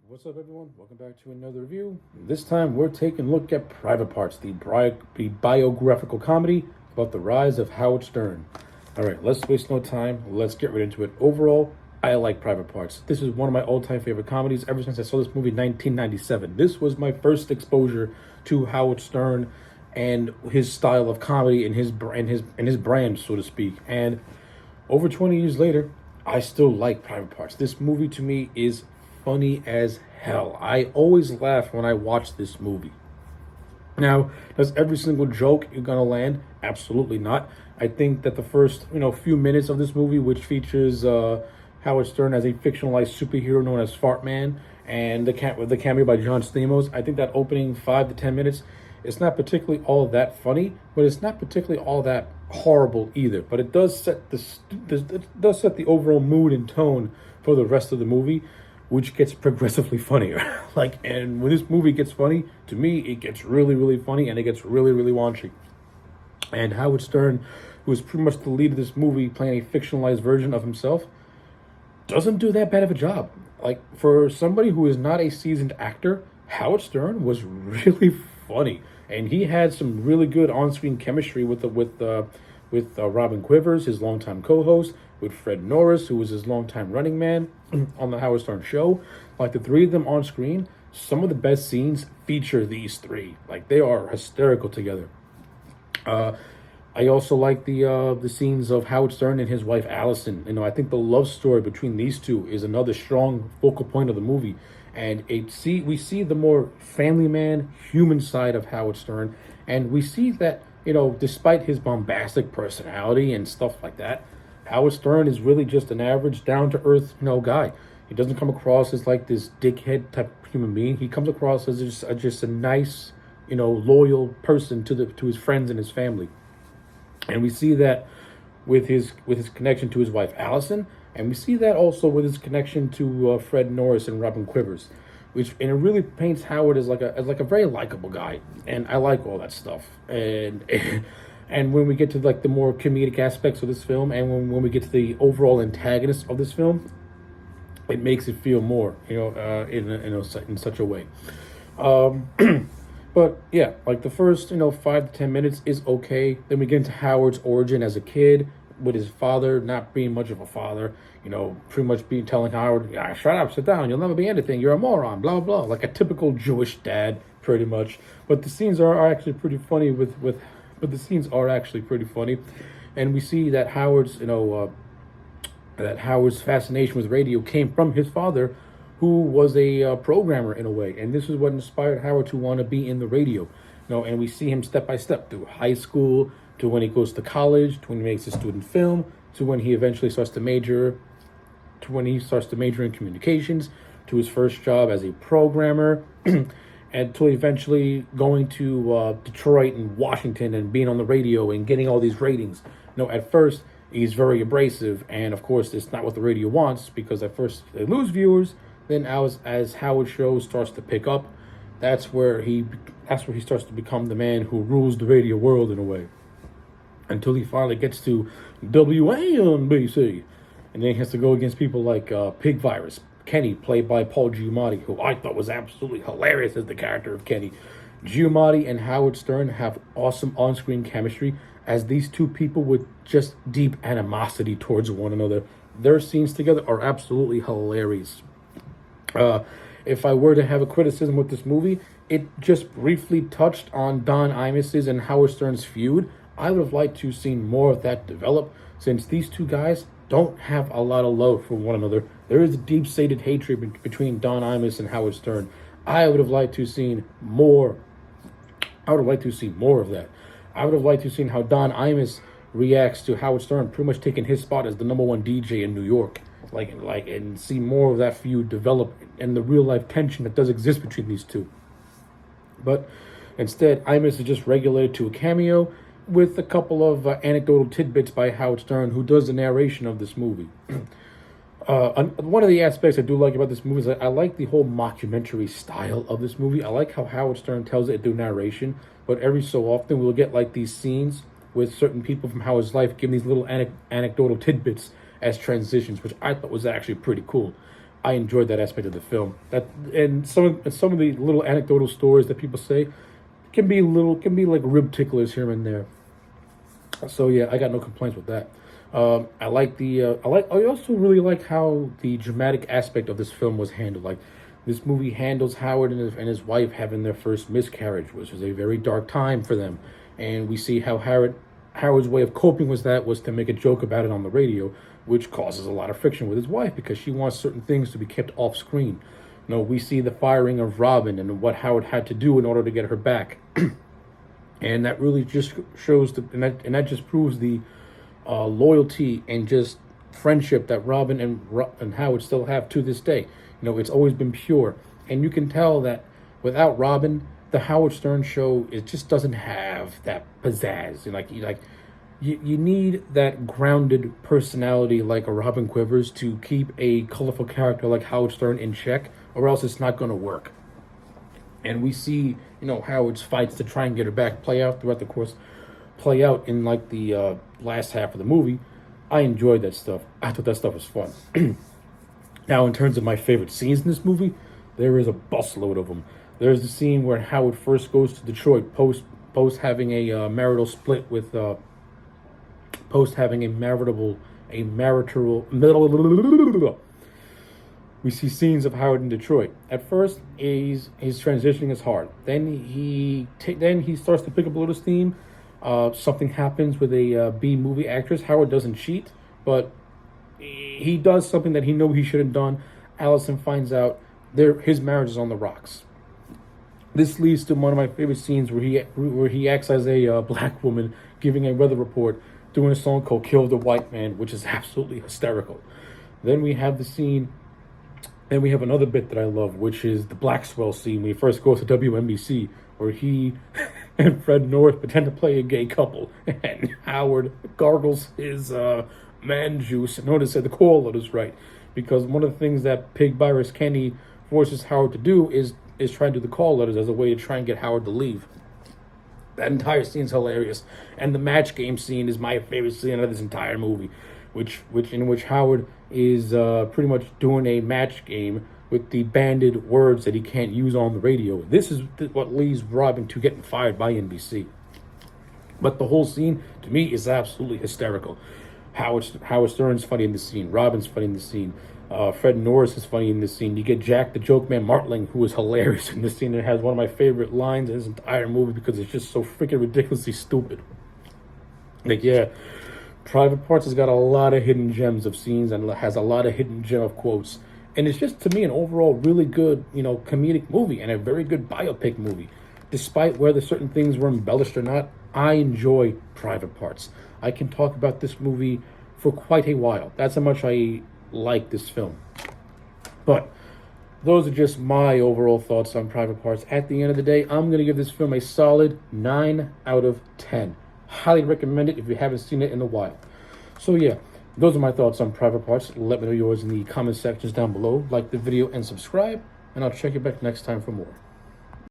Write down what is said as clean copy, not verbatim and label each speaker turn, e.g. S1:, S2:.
S1: What's up, everyone? Welcome back to another review. This time, we're taking a look at Private Parts, the biographical comedy about the rise of Howard Stern. All right, let's waste no time. Let's get right into it. Overall, I like Private Parts. This is one of my all-time favorite comedies ever since I saw this movie in 1997. This was my first exposure to Howard Stern and his style of comedy and his brand, so to speak. And over 20 years later, I still like Private Parts. This movie to me is funny as hell. I always laugh when I watch this movie. Now, does every single joke you're gonna land? Absolutely not. I think that the first, few minutes of this movie, which features Howard Stern as a fictionalized superhero known as Fart Man, and the cameo by John Stamos, I think that opening 5 to 10 minutes, it's not particularly all that funny, but it's not particularly all that horrible either. But it does set the overall mood and tone for the rest of the movie, which gets progressively funnier. And when this movie gets funny, to me, it gets really, really funny, and it gets really, really raunchy. And Howard Stern, who is pretty much the lead of this movie, playing a fictionalized version of himself, doesn't do that bad of a job. For somebody who is not a seasoned actor, Howard Stern was really funny, and he had some really good on-screen chemistry with Robin Quivers, his longtime co-host, with Fred Norris, who was his longtime running man on the Howard Stern show. The three of them on screen, some of the best scenes feature these three. They are hysterical together. I also like the scenes of Howard Stern and his wife Allison. I think the love story between these two is another strong focal point of the movie. And we see the more family man, human side of Howard Stern, and we see that despite his bombastic personality and stuff like that, Howard Stern is really just an average, down-to-earth, guy. He doesn't come across as this dickhead type of human being. He comes across as just a nice, loyal person to his friends and his family. And we see that with his connection to his wife Allison, and we see that also with his connection to Fred Norris and Robin Quivers, and it really paints Howard as a very likable guy, and I like all that stuff. And when we get to the more comedic aspects of this film, and when we get to the overall antagonist of this film, it makes it feel more, in such a way. But yeah, the first 5 to 10 minutes is okay. Then we get into Howard's origin as a kid, with his father not being much of a father, pretty much telling Howard, yeah, shut up, sit down, you'll never be anything, you're a moron, blah, blah, like a typical Jewish dad, pretty much. But the scenes are actually pretty funny but the scenes are actually pretty funny. And we see that Howard's fascination with radio came from his father, who was a programmer in a way. And this is what inspired Howard to want to be in the radio. And we see him step by step through high school, to when he goes to college, to when he makes a student film, to when he eventually starts to major in communications, to his first job as a programmer, and to eventually going to Detroit and Washington and being on the radio and getting all these ratings. At first, he's very abrasive, and of course, it's not what the radio wants, because at first they lose viewers. Then as Howard's show starts to pick up, that's where he starts to become the man who rules the radio world in a way, until he finally gets to WNBC, and then he has to go against people like Pig Virus, Kenny, played by Paul Giamatti, who I thought was absolutely hilarious as the character of Kenny. Giamatti and Howard Stern have awesome on-screen chemistry, as these two people with just deep animosity towards one another. Their scenes together are absolutely hilarious. If I were to have a criticism with this movie, it just briefly touched on Don Imus's and Howard Stern's feud. I would have liked to have seen more of that develop, since these two guys don't have a lot of love for one another. There is a deep-seated hatred between Don Imus and Howard Stern. I would have liked to have seen more. I would have liked to see more of that. I would have liked to have seen how Don Imus reacts to Howard Stern pretty much taking his spot as the #1 DJ in New York. And see more of that feud develop, and the real-life tension that does exist between these two. But instead, Imus is just regulated to a cameo, with a couple of anecdotal tidbits by Howard Stern, who does the narration of this movie. One of the aspects I do like about this movie is that I like the whole mockumentary style of this movie. I like how Howard Stern tells it through narration, but every so often we'll get these scenes with certain people from Howard's life giving these little anecdotal tidbits as transitions, which I thought was actually pretty cool. I enjoyed that aspect of the film. That and some of the little anecdotal stories that people say can be like rib ticklers here and there. So yeah, I got no complaints with that. I also really like how the dramatic aspect of this film was handled. Like this movie handles Howard and his wife having their first miscarriage, which was a very dark time for them, and we see how Howard's way of coping with that was to make a joke about it on the radio, which causes a lot of friction with his wife because she wants certain things to be kept off screen. We see the firing of Robin and what Howard had to do in order to get her back. And that really just shows and that just proves the loyalty and just friendship that Robin and Howard still have to this day. It's always been pure, and you can tell that without Robin, the Howard Stern show it just doesn't have that pizzazz. You need that grounded personality like a Robin Quivers to keep a colorful character like Howard Stern in check, or else it's not going to work. And we see, Howard's fights to try and get her back play out in like the last half of the movie. I enjoyed that stuff. I thought that stuff was fun. Now, in terms of my favorite scenes in this movie, there is a busload of them. There's the scene where Howard first goes to Detroit post having a marital split with post having a marital. We see scenes of Howard in Detroit. At first, his transitioning is hard. Then he starts to pick up a little steam. Something happens with a B movie actress. Howard doesn't cheat, but he does something that he knows he should have done. Allison finds out his marriage is on the rocks. This leads to one of my favorite scenes where he acts as a black woman giving a weather report, doing a song called "Kill the White Man," which is absolutely hysterical. Then we have the scene. And we have another bit that I love, which is the Blackswell scene when he first goes to WNBC, where he and Fred North pretend to play a gay couple, and Howard gargles his man juice in order to say the call letters right. Because one of the things that Pig Virus Kenny forces Howard to do is try and do the call letters as a way to try and get Howard to leave. That entire scene's hilarious. And the match game scene is my favorite scene of this entire movie, in which Howard is pretty much doing a match game with the banded words that he can't use on the radio. This is what leads Robin to getting fired by NBC. But the whole scene, to me, is absolutely hysterical. Howard Stern's funny in this scene. Robin's funny in this scene. Fred Norris is funny in this scene. You get Jack the Joke Man Martling, who is hilarious in this scene. It has one of my favorite lines in this entire movie because it's just so freaking ridiculously stupid. Private Parts has got a lot of hidden gems of scenes and has a lot of hidden gem of quotes. And it's just, to me, an overall really good, comedic movie and a very good biopic movie. Despite whether certain things were embellished or not, I enjoy Private Parts. I can talk about this movie for quite a while. That's how much I like this film. But those are just my overall thoughts on Private Parts. At the end of the day, I'm going to give this film a solid 9 out of 10. Highly recommend it if you haven't seen it in a while. So yeah, those are my thoughts on Private Parts. Let me know yours in the comment sections down below. Like the video and subscribe, and I'll check you back next time for more.